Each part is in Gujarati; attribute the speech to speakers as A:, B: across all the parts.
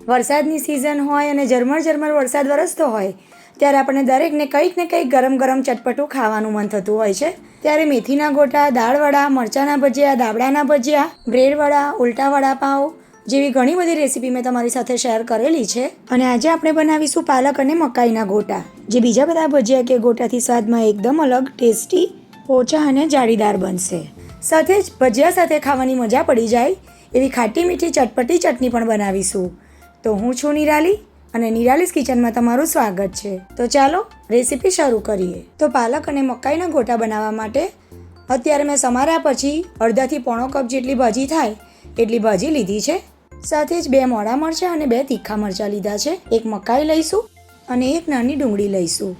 A: વરસાદની સિઝન હોય અને ઝરમર વરસાદ વરસતો હોય ત્યારે આપણને દરેકને કંઈક ને કંઈક ગરમ ગરમ ચટપટું ખાવાનું મન થતું હોય છે. ત્યારે મેથીના ગોટા, દાળવડા, મરચાંના ભજીયા, દાબડાના ભજીયા, બ્રેડવડા, ઉલટા વડાપાઉં જેવી ઘણી બધી રેસીપી મેં તમારી સાથે શેર કરેલી છે. અને આજે આપણે બનાવીશું પાલક અને મકાઈના ગોટા, જે બીજા બધા ભજીયા કે ગોટાથી સ્વાદમાં એકદમ અલગ, ટેસ્ટી, પોચા અને જાળીદાર બનશે. સાથે જ ભજીયા સાથે ખાવાની મજા પડી જાય એવી ખાટી મીઠી ચટપટી ચટણી પણ બનાવીશું. તો હું છું નિરાલી અને નિરાલીસ કિચનમાં તમારું સ્વાગત છે. તો ચાલો રેસીપી શરૂ કરીએ. તો પાલક અને મકાઈના ગોટા બનાવવા માટે અત્યારે મેં સમાર્યા પછી અડધાથી પોણો કપ જેટલી ભાજી થાય એટલી ભાજી લીધી છે. સાથે જ 2 મોડા મરચાં અને 2 તીખા મરચાં લીધા છે. એક મકાઈ લઈશું અને એક નાની ડુંગળી લઈશું.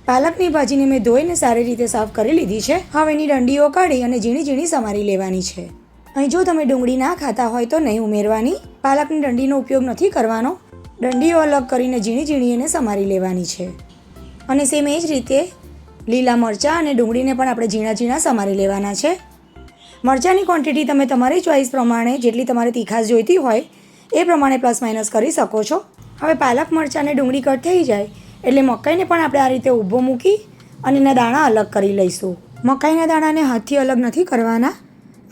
A: પાલકની ભાજીને મેં ધોઈને સારી રીતે સાફ કરી લીધી છે. હવે એની ડંડીઓ કાઢી અને ઝીણી ઝીણી સમારી લેવાની છે. અહીં જો તમે ડુંગળી ના ખાતા હોય તો નહીં ઉમેરવાની. પાલકની ડંડીનો ઉપયોગ નથી કરવાનો. ડંડીઓ અલગ કરીને ઝીણી ઝીણી એને સમારી લેવાની છે. અને સેમ એ જ રીતે લીલા મરચાં અને ડુંગળીને પણ આપણે ઝીણા ઝીણા સમારી લેવાના છે. મરચાંની ક્વોન્ટિટી તમે તમારી ચોઈસ પ્રમાણે જેટલી તમારે તીખાશ જોઈતી હોય એ પ્રમાણે પ્લસ માઇનસ કરી શકો છો. હવે પાલક, મરચાં અને ડુંગળી કટ થઈ જાય એટલે મકાઈને પણ આપણે આ રીતે ઊભો મૂકી અને એના દાણા અલગ કરી લઈશું. મકાઈના દાણાને હાથથી અલગ નથી કરવાના,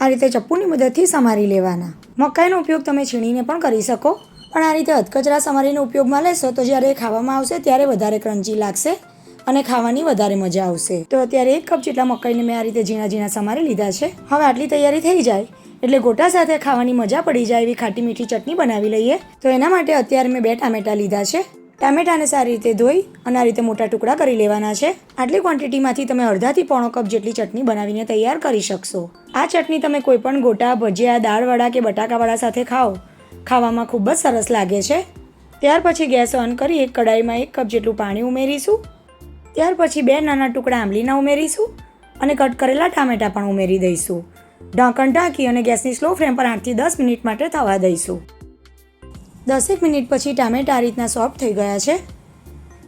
A: આ રીતે ચપ્પુની મદદથી સમારી લેવાના. મકાઈનો ઉપયોગ તમે છીણીને પણ કરી શકો, પણ આ રીતે અધકચરા સમારીને ઉપયોગમાં લેશો તો જ્યારે ખાવામાં આવશે ત્યારે વધારે ક્રન્ચી લાગશે અને ખાવાની વધારે મજા આવશે. તો અત્યારે 1 કપ જેટલા મકાઈને મેં આ રીતે ઝીણા ઝીણા સમારી લીધા છે. હવે આટલી તૈયારી થઈ જાય એટલે ગોટા સાથે ખાવાની મજા પડી જાય એવી ખાટી મીઠી ચટણી બનાવી લઈએ. તો એના માટે અત્યારે મેં 2 ટામેટાં લીધા છે. ટામેટાને સારી રીતે ધોઈ અને આ રીતે મોટા ટુકડા કરી લેવાના છે. આટલી ક્વોન્ટિટીમાંથી તમે અડધાથી પોણો કપ જેટલી ચટણી બનાવીને તૈયાર કરી શકશો. આ ચટણી તમે કોઈ પણ ગોટા, ભજીયા, દાળવડા કે બટાકાવડા સાથે ખાવામાં ખૂબ જ સરસ લાગે છે. ત્યાર પછી ગેસ ઓન કરી એક કડાઈમાં 1 કપ જેટલું પાણી ઉમેરીશું. ત્યાર પછી 2 નાના ટુકડા આંબલીના ઉમેરીશું અને કટ કરેલા ટામેટાં પણ ઉમેરી દઈશું. ઢાંકણ ઢાંકી અને ગેસની સ્લો ફ્લેમ પર 8 થી 10 મિનિટ માટે થવા દઈશું. 10 મિનિટ પછી ટામેટાં આ રીતના સોફ્ટ થઈ ગયા છે.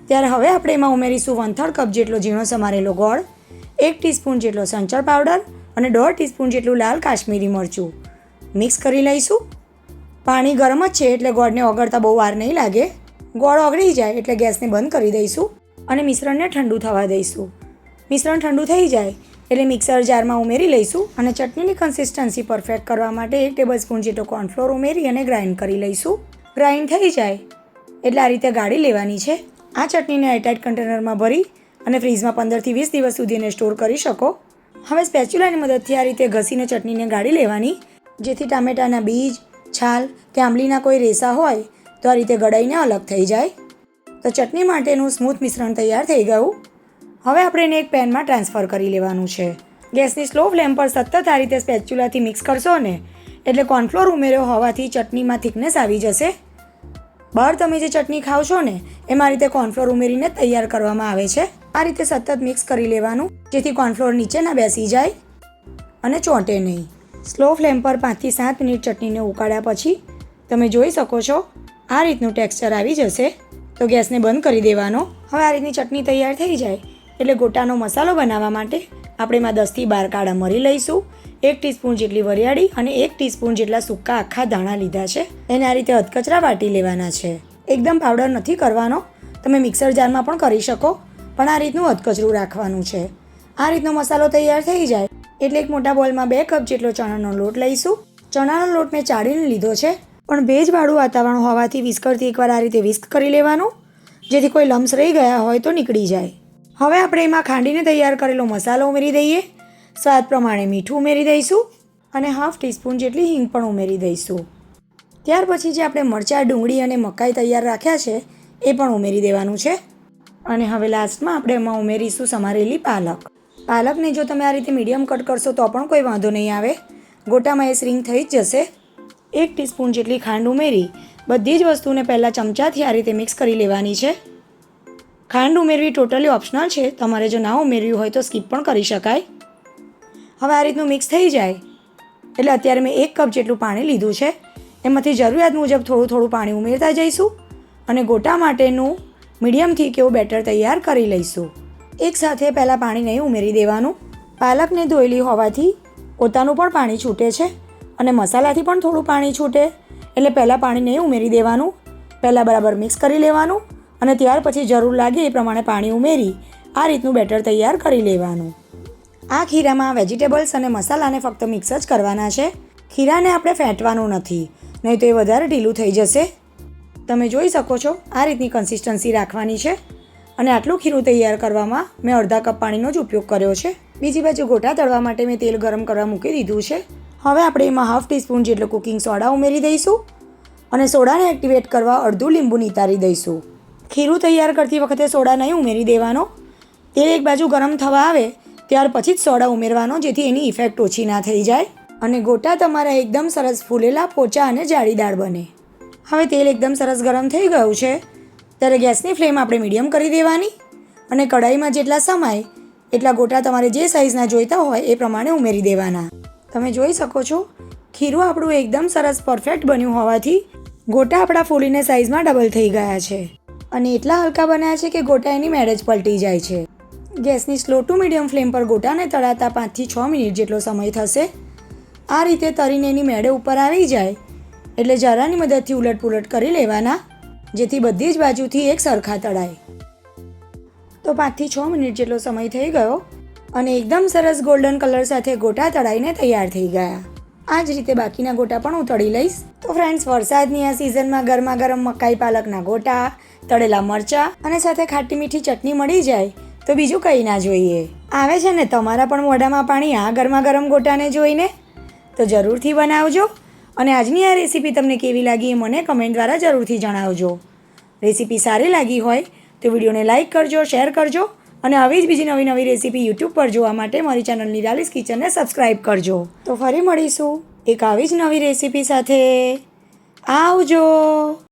A: ત્યારે હવે આપણે એમાં ઉમેરીશું 1/3 કપ જેટલો ઝીણો સમારેલો ગોળ, 1 ટીસ્પૂન જેટલો સંચળ પાવડર અને 1/2 ટીસ્પૂન જેટલું લાલ કાશ્મીરી મરચું. મિક્સ કરી લઈશું. પાણી ગરમ જ છે એટલે ગોળને ઓગળતા બહુ વાર નહીં લાગે. ગોળ ઓગળી જાય એટલે ગેસને બંધ કરી દઈશું અને મિશ્રણને ઠંડુ થવા દઈશું. મિશ્રણ ઠંડુ થઈ જાય એટલે મિક્સર જારમાં ઉમેરી લઈશું અને ચટણીની કન્સિસ્ટન્સી પરફેક્ટ કરવા માટે 1 ટેબલસ્પૂન જેટલો કોર્નફ્લોર ઉમેરી અને ગ્રાઇન્ડ કરી લઈશું. ગ્રાઇન્ડ થઈ જાય એટલે આ રીતે ગાળી લેવાની છે. આ ચટણીને એરટાઇટ કન્ટેનરમાં ભરી અને ફ્રીઝમાં 15 થી 20 દિવસ સુધી એને સ્ટોર કરી શકો. હવે સ્પેચ્યુલાની મદદથી આ રીતે ઘસીને ચટણીને ગાળી લેવાની, જેથી ટામેટાના બીજ, છાલ કે આંબલીના કોઈ રેસા હોય તો આ રીતે ગળાઈને અલગ થઈ જાય. તો ચટણી માટેનું સ્મૂથ મિશ્રણ તૈયાર થઈ ગયું. હવે આપણે એને એક પેનમાં ટ્રાન્સફર કરી લેવાનું છે. ગેસની સ્લો ફ્લેમ પર સતત આ રીતે સ્પેચ્યુલાથી મિક્સ કરશો ને એટલે કોર્નફ્લોર ઉમેર્યો હોવાથી ચટણીમાં થિકનેસ આવી જશે. બહાર તમે જે ચટણી ખાવ છો ને એમાં રીતે કોર્નફ્લોર ઉમેરીને તૈયાર કરવામાં આવે છે. આ રીતે સતત મિક્સ કરી લેવાનું જેથી કોર્નફ્લોર નીચે ના બેસી જાય અને ચોંટે નહીં. સ્લો ફ્લેમ પર 5 થી 7 મિનિટ ચટણીને ઉકાળ્યા પછી તમે જોઈ શકો છો આ રીતનું ટેક્સચર આવી જશે. તો ગેસને બંધ કરી દેવાનો. હવે આ રીતની ચટણી તૈયાર થઈ જાય એટલે ગોટાનો મસાલો બનાવવા માટે આપણે એમાં 10 થી 12 કાળા મરી લઈશું, 1 ટીસ્પૂન જેટલી વરિયાળી અને 1 ટીસ્પૂન જેટલા સૂકા આખા ધાણા લીધા છે. એને આ રીતે અધકચરા વાટી લેવાના છે. એકદમ પાવડર નથી કરવાનો, તમે મિક્સર જારમાં પણ કરી શકો, પણ આ રીતનું અધકચરું રાખવાનું છે. આ રીતનો મસાલો તૈયાર થઈ જાય એટલે એક મોટા બોલમાં 2 કપ જેટલો ચણાનો લોટ લઈશું. ચણાનો લોટ મેં ચાળીને લીધો છે, પણ ભેજવાળું વાતાવરણ હોવાથી વિસ્કરથી એકવાર આ રીતે વિસ્ક કરી લેવાનું, જેથી કોઈ લમ્સ રહી ગયા હોય તો નીકળી જાય. હવે આપણે એમાં ખાંડીને તૈયાર કરેલો મસાલો ઉમેરી દઈએ. સ્વાદ પ્રમાણે મીઠું ઉમેરી દઈશું અને 1/2 ટીસ્પૂન જેટલી હિંગ પણ ઉમેરી દઈશું. ત્યાર પછી જે આપણે મરચાં, ડુંગળી અને મકાઈ તૈયાર રાખ્યા છે એ પણ ઉમેરી દેવાનું છે. અને હવે લાસ્ટમાં આપણે એમાં ઉમેરીશું સમારેલી પાલક. પાલકને જો તમે આ રીતે મીડિયમ કટ કરશો તો પણ કોઈ વાંધો નહીં આવે, ગોટામાં એ શ્રીંક થઈ જ જશે. 1 ટીસ્પૂન જેટલી ખાંડ ઉમેરી બધી જ વસ્તુને પહેલાં ચમચાથી આ રીતે મિક્સ કરી લેવાની છે. ખાંડ ઉમેરવી ટોટલી ઓપ્શનલ છે, તમારે જો ના ઉમેરવી હોય તો સ્કીપ પણ કરી શકાય. હવે આ રીતનું મિક્સ થઈ જાય એટલે અત્યારે મેં 1 કપ જેટલું પાણી લીધું છે. એમાંથી જરૂરિયાત મુજબ થોડું થોડું પાણી ઉમેરતા જઈશું અને ગોટા માટેનું મીડિયમથી કેવું બેટર તૈયાર કરી લઈશું. એકસાથે પહેલાં પાણી નહીં ઉમેરી દેવાનું. પાલકને ધોયેલી હોવાથી પોતાનું પણ પાણી છૂટે છે અને મસાલાથી પણ થોડું પાણી છૂટે એટલે પહેલાં પાણી નહીં ઉમેરી દેવાનું. પહેલાં બરાબર મિક્સ કરી લેવાનું અને ત્યાર પછી જરૂર લાગે એ પ્રમાણે પાણી ઉમેરી આ રીતનું બેટર તૈયાર કરી લેવાનું. આ ખીરામાં વેજીટેબલ્સ અને મસાલાને ફક્ત મિક્સ જ કરવાના છે. ખીરાને આપણે ફેંટવાનું નથી, નહીં તો એ વધારે ઢીલું થઈ જશે. તમે જોઈ શકો છો આ રીતની કન્સિસ્ટન્સી રાખવાની છે અને આટલું ખીરું તૈયાર કરવામાં મેં અડધા કપ પાણીનો જ ઉપયોગ કર્યો છે. બીજી બાજુ ગોટા તળવા માટે મેં તેલ ગરમ કરવા મૂકી દીધું છે. હવે આપણે એમાં હાફ ટીસ્પૂન જેટલો કુકિંગ સોડા ઉમેરી દઈશું અને સોડાને એક્ટિવેટ કરવા અડધું લીંબુ નિતારી દઈશું. ખીરું તૈયાર કરતી વખતે સોડા નહીં ઉમેરી દેવાનો. તેલ એક બાજુ ગરમ થવા આવે ત્યાર પછી જ સોડા ઉમેરવાનો, જેથી એની ઇફેક્ટ ઓછી ના થઈ જાય અને ગોટા તમારા એકદમ સરસ ફૂલેલા, પોચા અને જાળીદાર બને. હવે તેલ એકદમ સરસ ગરમ થઈ ગયું છે ત્યારે ગેસની ફ્લેમ આપણે મીડિયમ કરી દેવાની અને કઢાઈમાં જેટલા સમાય એટલા ગોટા તમારે જે સાઇઝના જોઈતા હોય એ પ્રમાણે ઉમેરી દેવાના. તમે જોઈ શકો છો ખીરું આપણું એકદમ સરસ પરફેક્ટ બન્યું હોવાથી ગોટા આપણા ફૂલીને સાઇઝમાં ડબલ થઈ ગયા છે અને એટલા હલકા બન્યા છે કે ગોટા એની મેળે જ પલટી જાય છે. ગેસની સ્લો ટુ મીડિયમ ફ્લેમ પર ગોટાને તળાતા 5 થી 6 મિનિટ જેટલો સમય થશે. આ રીતે તળીને એની મેળે ઉપર આવી જાય એટલે જરાની મદદથી ઉલટપુલટ કરી લેવાના, જેથી બધી જ બાજુથી એક સરખા તળાય. તો 5 થી 6 મિનિટ જેટલો સમય થઈ ગયો અને એકદમ સરસ ગોલ્ડન કલર સાથે ગોટા તળાઈને તૈયાર થઈ ગયા. આ જ રીતે બાકીના ગોટા પણ હું તળી લઈશ. તો ફ્રેન્ડ્સ, વરસાદની આ સિઝનમાં ગરમા ગરમ મકાઈ પાલકના ગોટા, તળેલા મરચાં અને સાથે ખાટી મીઠી ચટણી મળી જાય તો બીજું કંઈ ના જોઈએ. આવે છે ને તમારા પણ મોઢામાં પાણી આ ગરમા ગરમ ગોટાને જોઈને? તો જરૂરથી બનાવજો અને આજની આ રેસીપી તમને કેવી લાગી એ મને કમેન્ટ દ્વારા જરૂરથી જણાવજો. રેસીપી સારી લાગી હોય તો વિડીયોને લાઇક કરજો, શેર કરજો અને આવી જ બીજી નવી નવી રેસીપી યુટ્યુબ પર જોવા માટે મારી ચેનલ નિરાલીસ કિચનને સબસ્ક્રાઈબ કરજો. તો ફરી મળીશું એક આવી જ નવી રેસીપી સાથે. આવજો.